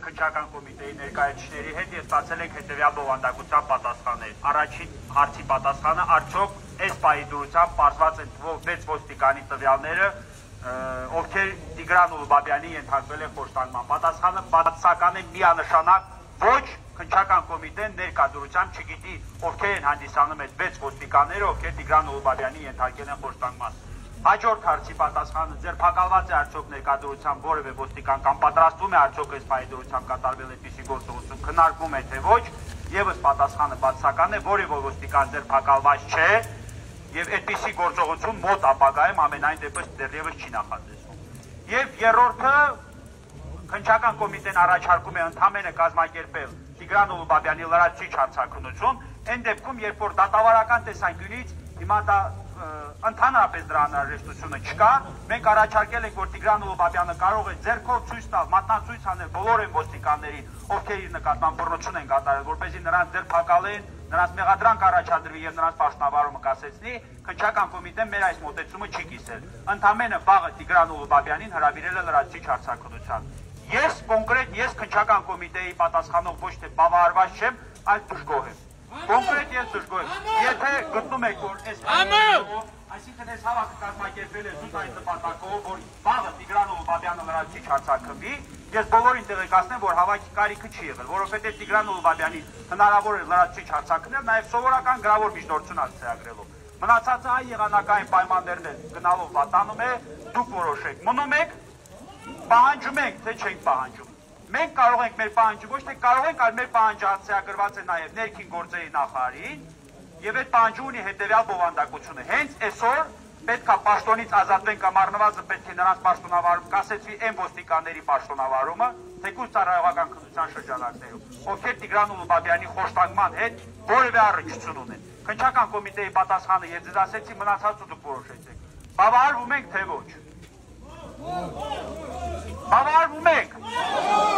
Քննչական կոմիտեի ներկայացուցիչների հետ ես ստացել ենք հետևյալ բովանդակության պատասխաններ։ Առաջին հարցի պատասխանը արդյոք այս պահի դրությամբ պարզված են 6 ոստիկանի տվյալները, ովքեր Տիգրան Ուլուբաբյանի ենթարկվել են խոշտանգման։ Պատասխանը բացասական է, միանշանակ ոչ, քննչական կոմիտեն ներկա դրությամբ չգիտի ովքեր են հանդիսանում այդ 6 ոստիկանները, ովքեր Տիգրան Ուլուբաբյանի ենթարկել են խոշտանգման։ Հաջորդ հարցի պատասխանը ձերբակալված է արդյոք ներկայությամբ որևէ ոստիկան կամ պատրաստվում է արդյոք այս պահի դրությամբ կատարվել այդպիսի գործողություն, քննարկվում է թե ոչ, եւս պատասխանը բացասական է, որևէ ոստիկան ձերբակալված չէ եւ այդպիսի գործողություն մոտ ապագայում ամենայն դեպս դեռևս չի նախատեսվում։ Եվ երրորդը քննչական կոմիտեն առաջարկում է ընդհանրապես կազմակերպել Տիգրան Ուլուբաբյանի լրացուցիչ հարցաքննություն, այն դեպքում, երբ որ դատավարական տեսանկյունից հիմա դա ընդհանրապես դրա անհրաժեշտությունը չկա, մենք առաջարկել ենք, որ Տիգրան Ուլուբաբյանը կարող է ձեռքով ցույց տալ, մատնացույց անել բոլոր այն ոստիկաններին, ովքեր իր նկատմամբ բռնություն են կատարել, որպեսզի նրանց ձերբակալեն, նրանց մեղադրանք առաջադրվի եւ նրանց պաշտոնավարումը կասեցնի, քննչական կոմիտեն մեր այս մոտեցումը չի կիսել։ Ընդամենը վաղը Տիգրան Ուլուբաբյանին հրավիրել է լրացուցիչ հարցաքննության։ Ես քննչական կոմիտեի պատասխանող ոչ թե բավարարված չեմ, այլ դժգոհ եմ։ Կոնկրետ ես դժգոհ եմ։ Եթե գտնում եք, որ այսինքն այս հավաքը կազմակերպել է զուտ այն նպատակով, որ վաղը Տիգրան Ուլուբաբյանը լրացուցիչ հարցաքննվի, ես բոլորին տեղեկացնեմ, որ հավաքի կարիքը չի եղել, որովհետև Տիգրան Ուլուբաբյանին հնարավոր է լրացուցիչ հարցաքննել նաև սովորական գրավոր միջնորդություն արձակագրելով։ Մնացածը այ եղանակային պայմաններն են գնալով վատանում է, դուք որոշեք։ Մնում եք, պահանջում եք, թե չեք պահանջում։ Մենք կարող ենք մեր պահանջը, ոչ թե կարող ենք, այլ մեր պահանջը արձակագրված է նաև ներքին գործերի նախարարին, եւ այդ պահանջը ունի հետեւյալ բովանդակությունը։ Հենց այսօր պետք է պաշտոնից ազատվեն կամ առնվազն պետք է նրանց պաշտոնավարում կասեցվի այն ոստիկանների պաշտոնավարումը, թեկուզ ծառայողական քննության շրջանակներում, ովքեր Տիգրան Ուլուբաբյանի խոշտանգման հետ որևէ առնչություն ունեն։ Քննչական կոմիտեի պատասխանը ես ձեզ ասեցի, մնացածը դուք որոշեցեք։ Բավարարվում եք թե ոչ։ Բավարարվում եք։